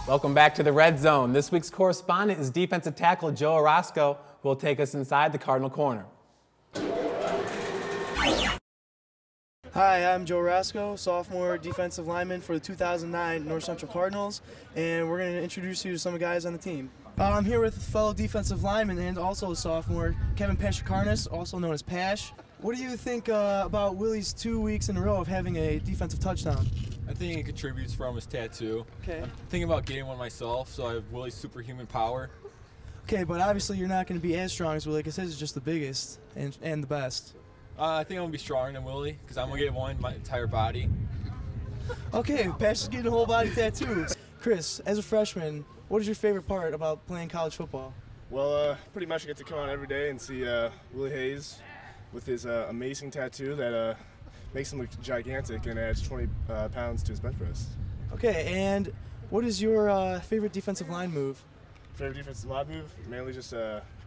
Welcome back to the Red Zone. This week's correspondent is defensive tackle Joe Orozco, who will take us inside the Cardinal Corner. Hi, I'm Joe Orozco, sophomore defensive lineman for the 2009 North Central Cardinals, and we're going to introduce you to some of the guys on the team. I'm here with fellow defensive lineman and also a sophomore, Kevin Paschakarnas, also known as Pash. What do you think about Willie's 2 weeks in a row of having a defensive touchdown? I think it contributes from his tattoo. Okay. I'm thinking about getting one myself, so I have Willie's superhuman power. Okay, but obviously you're not going to be as strong as Willie because his is just the biggest and the best. I think I'm going to be stronger than Willie because I'm going to get one my entire body. Okay, Pash is getting a whole body tattoo. Chris, as a freshman, what is your favorite part about playing college football? Well, pretty much I get to come out every day and see Willie Hayes with his amazing tattoo that makes him look gigantic and adds 20 pounds to his bench press. Okay, and what is your favorite defensive line move? Favorite defensive line move? Mainly just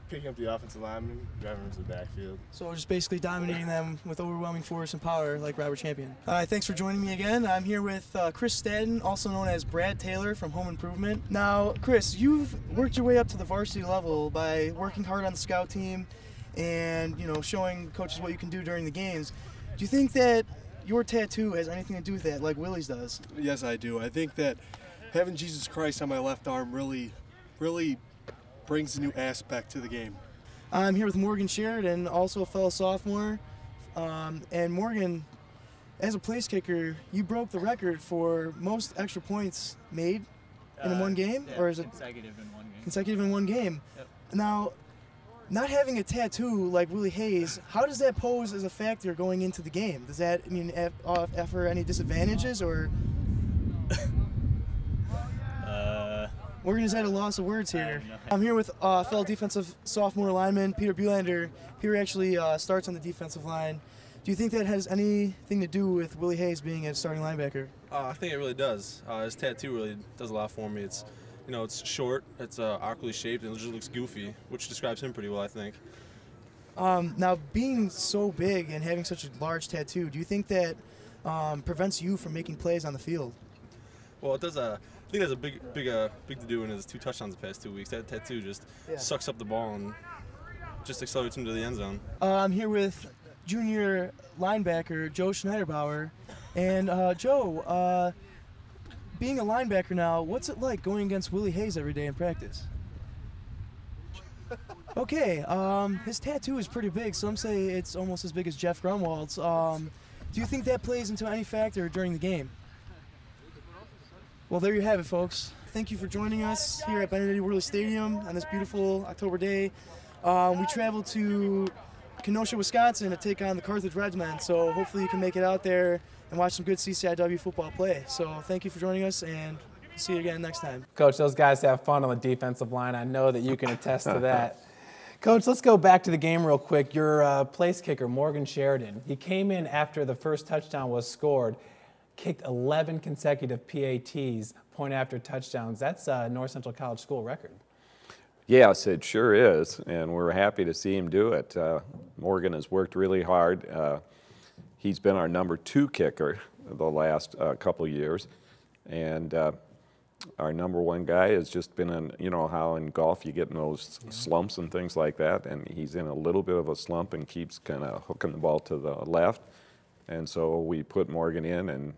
picking up the offensive lineman, driving them to the backfield. So just basically dominating them with overwhelming force and power like Robert Champion. Thanks for joining me again. I'm here with Chris Stadden, also known as Brad Taylor from Home Improvement. Now, Chris, you've worked your way up to the varsity level by working hard on the scout team and, you know, showing coaches what you can do during the games. Do you think that your tattoo has anything to do with that, like Willie's does? Yes, I do. I think that having Jesus Christ on my left arm really brings a new aspect to the game. I'm here with Morgan Sheridan, also a fellow sophomore. And Morgan, as a place kicker, you broke the record for most extra points made in one game? Yeah, or is it consecutive in one game? Consecutive in one game. Yep. Now, not having a tattoo like Willie Hayes, how does that pose as a factor going into the game? Does that mean offer any disadvantages, or? Morgan is at a loss of words here. I'm here with fellow defensive sophomore lineman Peter Bulander. Peter actually starts on the defensive line. Do you think that has anything to do with Willie Hayes being a starting linebacker? I think it really does. His tattoo really does a lot for me. It's, you know, it's short, it's awkwardly shaped, and it just looks goofy, which describes him pretty well, I think. Now, being so big and having such a large tattoo, do you think that prevents you from making plays on the field? Well, it does. I think there's a big to do in his 2 touchdowns the past 2 weeks. That tattoo just sucks up the ball and just accelerates him to the end zone. I'm here with junior linebacker Joe Schneiderbauer, and Joe, being a linebacker now, what's it like going against Willie Hayes every day in practice? Okay, his tattoo is pretty big. Some say it's almost as big as Jeff Grunwald's. Do you think that plays into any factor during the game? Well, there you have it, folks. Thank you for joining us here at Benedetti Worley Stadium on this beautiful October day. We traveled to Kenosha, Wisconsin to take on the Carthage Redmen, so hopefully you can make it out there and watch some good CCIW football play. So thank you for joining us, and see you again next time. Coach, those guys have fun on the defensive line. I know that you can attest to that. Coach, let's go back to the game real quick. Your place kicker, Morgan Sheridan, he came in after the first touchdown was scored, kicked 11 consecutive PATs, point after touchdowns. That's a North Central College school record. Yes, it sure is, and we're happy to see him do it. Morgan has worked really hard. He's been our number 2 kicker the last couple years, and our number 1 guy has just been in, you know how in golf you get in those slumps and things like that, and he's in a little bit of a slump and keeps kind of hooking the ball to the left, and so we put Morgan in, and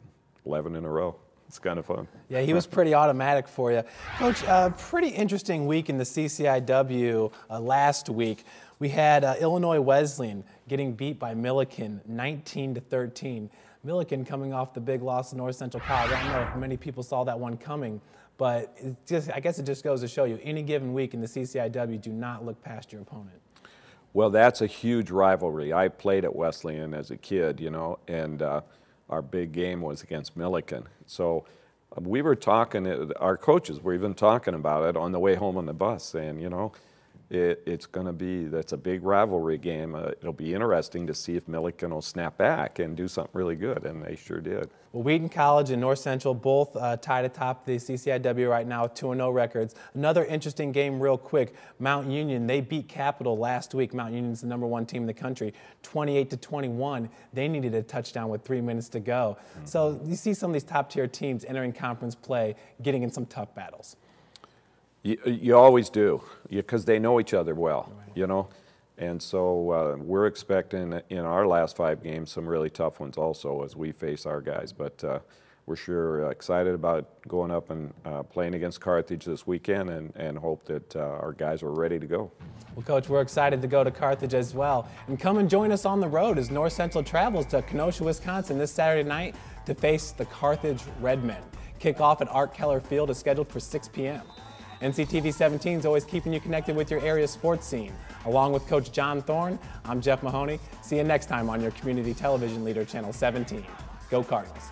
11 in a row. It's kind of fun. Yeah, he was pretty automatic for you. Coach, pretty interesting week in the CCIW last week. We had Illinois Wesleyan getting beat by Millikin 19-13. Millikin coming off the big loss to North Central College. I don't know if many people saw that one coming, but I guess it just goes to show you, any given week in the CCIW, do not look past your opponent. Well, that's a huge rivalry. I played at Wesleyan as a kid, you know, and our big game was against Millikin. So we were talking, our coaches were even talking about it on the way home on the bus, saying, you know, that's a big rivalry game. It'll be interesting to see if Milliken will snap back and do something really good, and they sure did. Well, Wheaton College and North Central both tied atop the CCIW right now with 2-0 records. Another interesting game real quick, Mount Union, they beat Capital last week. Mount Union's the #1 team in the country, 28-21. They needed a touchdown with 3 minutes to go. So you see some of these top-tier teams entering conference play, getting in some tough battles. You always do, because they know each other well, you know. And so we're expecting in our last 5 games some really tough ones also as we face our guys. But we're sure excited about going up and playing against Carthage this weekend and hope that our guys are ready to go. Well, Coach, we're excited to go to Carthage as well. And come and join us on the road as North Central travels to Kenosha, Wisconsin this Saturday night to face the Carthage Redmen. Kickoff at Art Keller Field is scheduled for 6 p.m. NCTV 17 is always keeping you connected with your area sports scene. Along with Coach John Thorne, I'm Jeff Mahoney. See you next time on your community television leader, Channel 17. Go Cardinals.